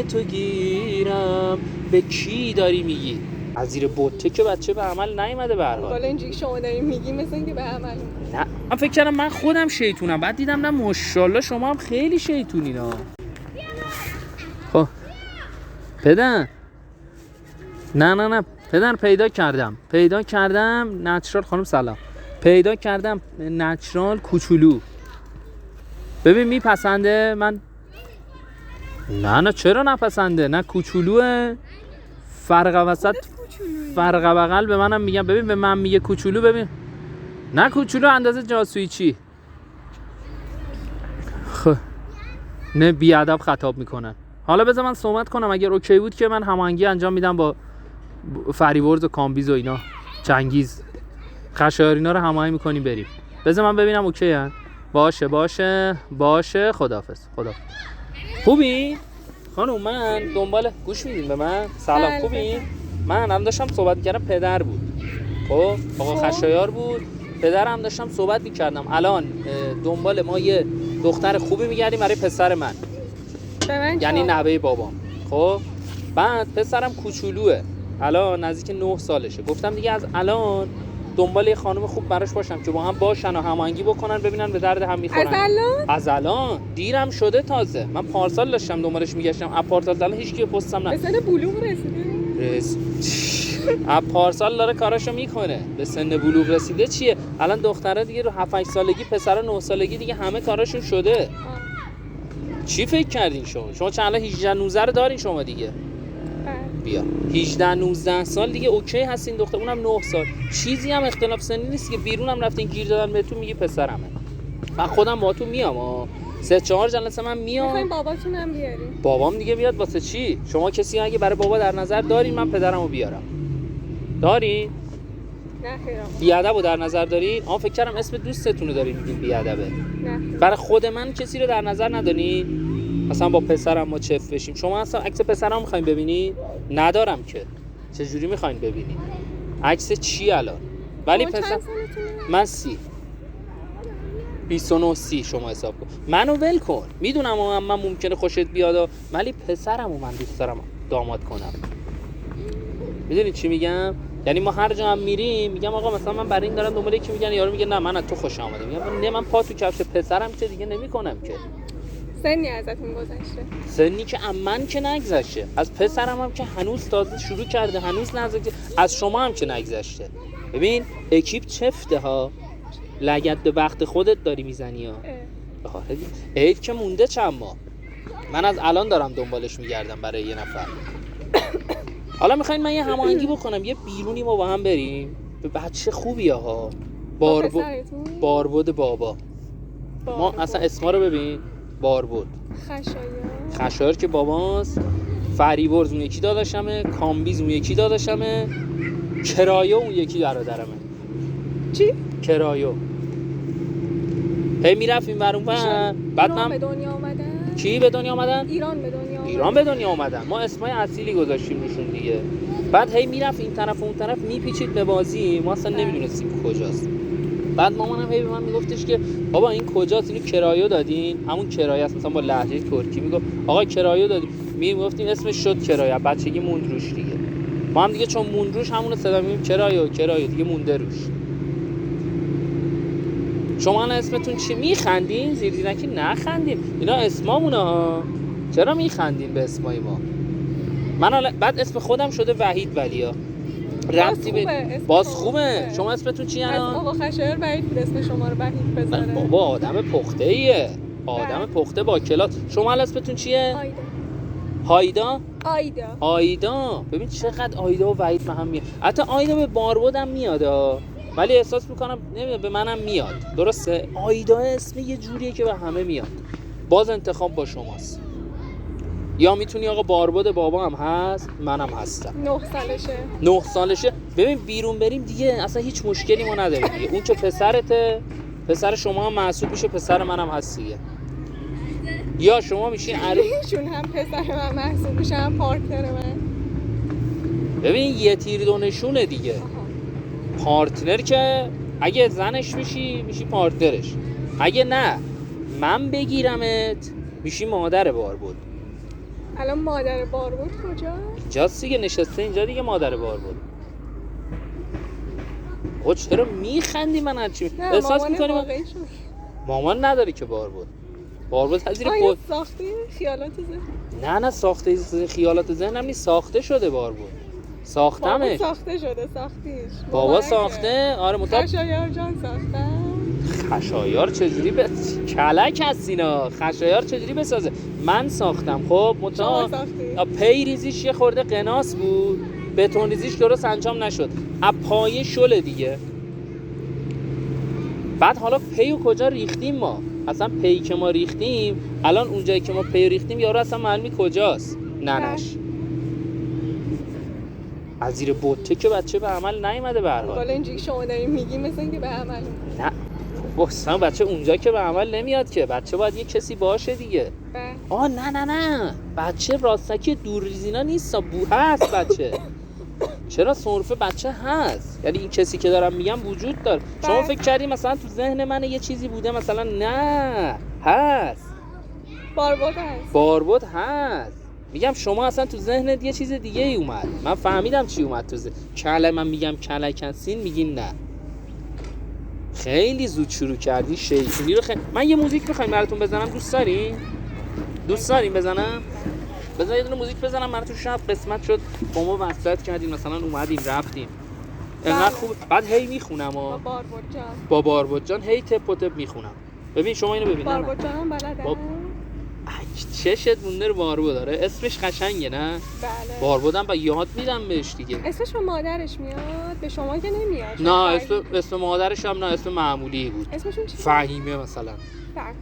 تو گیرم. به کی داری میگی؟ از زیر بوته که بچه به عمل نیومده به هر حال. حالا اینجوری شما دارین میگی مثل اینکه به عمل. نه من فکر کردم من خودم شیطونم، بعد دیدم نه ماشاءالله شما هم خیلی شیطونین ها. خب پدر نه پدر پیدا کردم نچرال. خانم سلام. پیدا کردم نچرال کوچولو. ببین میپسنده من؟ نه چرا نپسنده؟ نه کوچولوه، فرق وسط فرق بغل به منم میگم. ببین به من میگه کوچولو، ببین نه کوچولو اندازه جاسویچی. خب نه بیادب خطاب میکنن. حالا بذار من صحبت کنم، اگر اوکی بود که من هماهنگی انجام میدم با فریورز و کامبیز و اینا، چنگیز، خشایار، اینا رو هماهنگ میکنیم بریم. بذار من ببینم اوکی هن. باشه خداحافظ. خوبی؟ خانم من دنبال گوش میدین به من؟ سلام خوبی؟ من الان داشتم صحبت میکردم، پدر بود. خب آقا خشایار بود، پدرم داشتم صحبت میکردم. الان دنبال ما یه دختر خوبی میگردیم برای پسر من، یعنی نوه بابام. خب بعد پسرم کوچولوه، الان نزدیک 9 سالشه. گفتم دیگه از الان دنبال یه خانم خوب براش باشم که با هم باشن و هماهنگی بکنن، ببینن به درد هم میخورن. از الان دیرم شده تازه. من پارسال داشتم دنبالش میگشتم، از پارسال الان هیچ کی پستم نه. به سن بلوغ رسیده. از پارسال داره کاراشو میکنه. به سن بلوغ رسیده چیه؟ الان دختره دیگه رو 7 8 سالگی، پسرا 9 سالگی دیگه همه کاراشون شده. چی فکر کردین شما چند الان 18 19 رو دارین شما دیگه؟ بیا 18 19 سال دیگه اوکی هستین. دختر اونم 9 سال، چیزی هم اختلاف سنی نیست که. بیرون هم رفتین گیر دادن بهتون میگی پسرمه. من خودم باهاتون میام 3-4 جلسه من میام. میخوایم باباتون هم بیاریم. بابام دیگه بیاد واسه چی؟ شما کسی اگه برای بابا در نظر دارین من پدرمو بیارم. دارین؟ نه خیرم. بیادبو در نظر دارین؟ فکر کردم اسم دوستتون رو دارین میگین بیادبه. نه. برای خود من کسی رو در نظر ندارین؟ مثلا با پسرم ما چف بشیم. شما اصلا عکس پسرم میخواین ببینید؟ ندارم که. چه جوری میخواین ببینید؟ عکس چی الان؟ ولی پسر من 29 30 شما حساب کن. منو ول کن. میدونم من ممکنه خوشت بیاد، ولی پسرمو من دوست دارم داماد کنم. میدونی چی میگم؟ یعنی ما هر جا هم میریم میگم آقا مثلا من برای این دارم دنبال یکی، میگن یارو میگه نه من از تو خوشم اومده. میگم نه من پا تو کفش پسرم که دیگه نمیکنم که. سنی ازتون گذشته؟ سنی که من که نگذشته، از پسرم هم که هنوز تازه شروع کرده، هنوز نگذشته، از شما هم که نگذشته. ببین اکیپ چفته ها، لگد به وقت خودت داری میزنی ها. عید که مونده چند ماه. من از الان دارم دنبالش میگردم برای یه نفر. حالا میخواین من یه هماهنگی بکنم، یه بیرونی ما با هم بریم. به بچه خوبیه ها. باربود بابا. ما اصلا اسما رو ببین. باربود، خشایار که باباست، فریورز اون یکی داداشمه، کامبیز اون یکی داداشمه، کرایو اون یکی برادرمه. چی؟ کرایو. هی میرفتیم برون بعد من به دنیا اومدن. کی به دنیا اومدن؟ ایران به دنیا اومدن. ما اسمای اصیلی گذاشتیم روشون دیگه. بعد هی میرفت این طرف اون طرف میپیچید به بازی، ما اصلا نمیدونستیم کجاست. بعد مامانم هی به من میگفتش که بابا این کجاست؟ اینو کرایو دادین؟ همون کرایه است، مثلا با لهجه ترکی میگفت آقا کرایو دادین. میگفتیم اسمش شد کرایه، بچگی موند روش دیگه. ما هم دیگه چون موند روش همون رو صدا میگیم کرایو دیگه مونده روش. شما الان اسمتون چی؟ میخندین؟ زیرزیرکی نخندین. اینا اسمامونه ها. چرا میخندین به اسمای ما؟ من بعد اسم خودم شده وحید ولیا. باز خوبه. شما اسمتون چی الان؟ آقا خشایار وحید بود اسم شما رو وحید بذاره. بابا آدم پخته ایه. آدم پخته با کلاس. شما الان اسمتون چیه؟ آیدا. ببین چقدر آیدا و وحید به هم میاد. حتی آیدا به باربودم میاد ولی احساس میکنم نمیدونم به منم میاد. درسته؟ آیدا اسم یه جوریه که به همه میاد. باز انتخاب با شماست. یا میتونی آقا باربود بابا هم هست، منم هستم. 9 سالشه. ببین بیرون بریم دیگه اصلا هیچ مشکلی ما نداریم دیگه. اون که پسرته، پسر شما هم محسوب میشه، پسر منم هست دیگه. یا شما میشین ایشون هم پسر من محسوب میشه، هم پارتنر من. ببین یه تیر دو نشونه دیگه. پارتنر که اگه زنش میشی پارتنرش. اگه نه من بگیرمت میشی مادر باربود. الان مادر باربود کجا؟ اینجاست دیگه، نشسته اینجا دیگه مادر باربود. آقا چرا میخندی؟ من هرچی احساس میکنی مامان نداری که باربود هزیر خود ساخته خیالات ذهن. نه ساخته خیالات ذهنم نیست، ساخته شده باربود. ساختمش. ساخته شده، ساختیش بابا ساخته. آره خشایار جان ساخته. خشایار چجوری کلک هستینا؟ خشایار چجوری بسازه؟ من ساختم. خب پی ریزیش یه خورده قناس بود، بتون ریزیش درست انجام نشد، از پایه شله دیگه. بعد حالا پیو کجا ریختیم ما؟ اصلا پی که ما ریختیم الان اونجایی که ما پی ریختیم یارو اصلا معلومی کجاست. ننش از زیر بوته که بچه به عمل نیومده به هر حال. حالا اینجوری شما دارین میگی مثل اینکه به عمل. نه اصلا بچه اونجا که به عمل نمیاد که، بچه باید یه کسی باشه دیگه. نه بچه راستکی دورریزینا نیست، بو هست بچه. چرا سرفه بچه هست، یعنی این کسی که دارم میگم وجود داره. شما فکر کردی مثلا تو ذهن من یه چیزی بوده مثلا؟ نه هست، باربود هست. میگم شما اصلا تو ذهنت یه چیز دیگه ای اومد. من فهمیدم چی اومد تو ذهن. من میگم کلکسین، میگین نه. خیلی زود شروع کردی شیطونی رو. من یه موزیک میخوایم براتون بزنم، دوست دارین بزنم؟ بذار یه دونه موزیک بزنم براتون. شب قسمت شد با ما وصلت کردیم، مثلا اومدیم رفتیم انقدر خوب. بعد هی میخونم با باربود جان هی تپ و تپ میخونم. ببین شما اینو ببین. باربود جانم بلده. چشت مونده رو باربود داره. اسمش قشنگه نه؟ بله. باربودم و یاد میدم بهش دیگه. اسمش به مادرش میاد، به شما که نمیاد. نه اسم مادرش هم نه، اسم معمولی بود. اسمشون چی؟ فهیمه مثلا.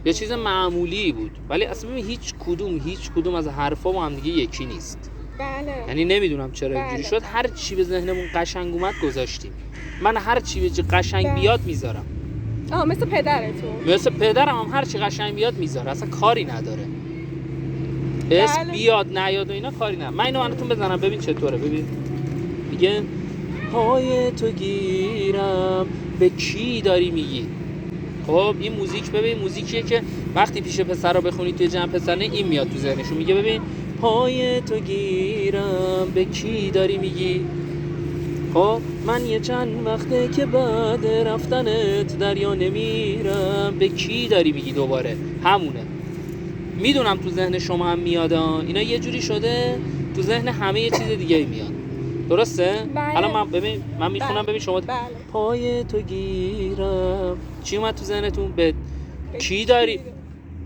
یه چیز معمولی بود، ولی اصلا هیچ کدوم از حرفا با هم دیگه یکی نیست. بله. یعنی نمیدونم چرا اینجوری شد. هر چی به ذهنمون قشنگ اومد گذاشتیم. من هر چی به قشنگ بیاد میذارم. مثل پدرتون. مثل پدرم هم هر چی قشنگ بیاد میذاره، اصلا کاری نداره. اسم بیاد نیاد و اینا کاری نداره. من اینو براتون بزنم ببین چطوره. ببین میگه پای تو گیرم به کی داری میگی. خب این موزیک ببین موزیکیه که وقتی پیش پسرا بخونی توی جمع پسرانه این میاد تو ذهنشون. میگه ببین پای تو گیرم به کی داری میگی. خب من یه چند وقته که بعد رفتنت دریا نمیرم، به کی داری میگی. دوباره همونه. میدونم تو ذهن شما هم میاد اینا، یه جوری شده تو ذهن همه یه چیز دیگه میاد. درسته؟ بله. الان من میخونم ببین شما. بله. پای تو گیرم چی اومد تو ذهنتون؟ به کی داری؟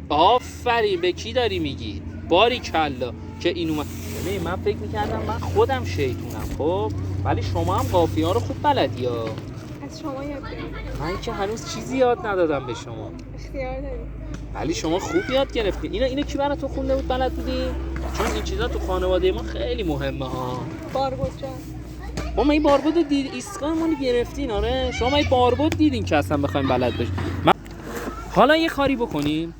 آفرین، به کی داری میگی. باریکلا که این اومد. ببین من فکر میکردم من خودم شیطونم خب، ولی شما هم قافیه ها رو خوب بلدی ها. از شما یاد گرفتم. من که هنوز چیزی یاد ندادم به شما. اختیار داری. ولی شما خوب یاد گرفتی. اینو کی براتون خونده بود بلد بودی؟ چون این چیزا تو خانواده ما خیلی مهمه ها. باربود جان. ما این باربود دید ایستگاه ما گرفتین. آره شما این باربود دیدین که اصلا بخوایم بلد بشین. حالا یه کاری بکنیم،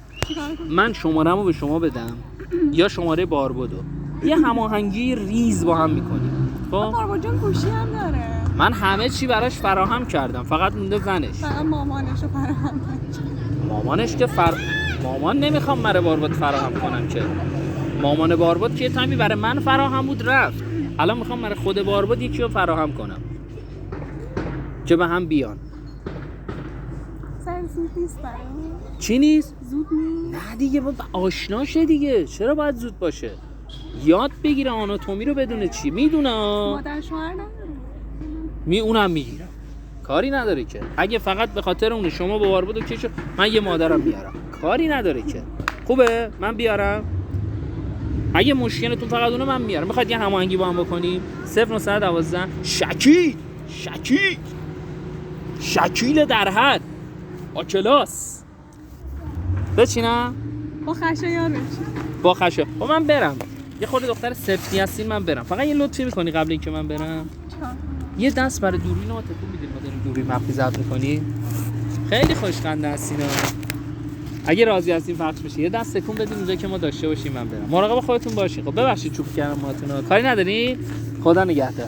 من شماره‌مو به شما بدم یا شماره باربودو، یه هماهنگی ریز با هم میکنیم. خب باربود جان گوشی هم داره. من همه چی براش فراهم کردم، فقط مونده زنش. فقط مامانشو فراهم نکرد. مامانش که مامان نمیخوام برای باربود فراهم کنم که. مامان باربود که تایمی برای من فراهم بود رفت. الان میخوام برای خود باربود یکی رو فراهم کنم که به هم بیان. زود نیست برای چی نیست؟ زود نیست. نه دیگه آشناشه دیگه. چرا باید زود باشه؟ یاد بگیره آناتومی رو بدونه. چی میدونه؟ مادر شوهر نداره. اونم میگیرم، کاری نداره که. اگه فقط به خاطر اون شما با باربود که شو، من یه مادرم میارم، کاری نداره که. خوبه من بیارم. اگه مشکلتون فقط اونه من میارم. میخواید یه هماهنگی با هم بکنیم؟ 0912 شکیل در حد کلاس بچینم با خشایار بچین. با خشایار. من برم. یه خورده دختر سفتی هستین، من برم. فقط یه لطفی میکنی قبل اینکه من برم؟ یه دست برای دوربین ما تکون میدید. ما داریم دوربین مخفی ضبط میکنیم. خیلی خوشخنده هستین. اگه راضی هستین پخش بشه یه دست تکون بدین اونجا که ما داشته باشیم. من برم. مراقب خودتون باشین. خب ببخشید چوب کردم ماتون. کاری ندارین. خدا نگهدار.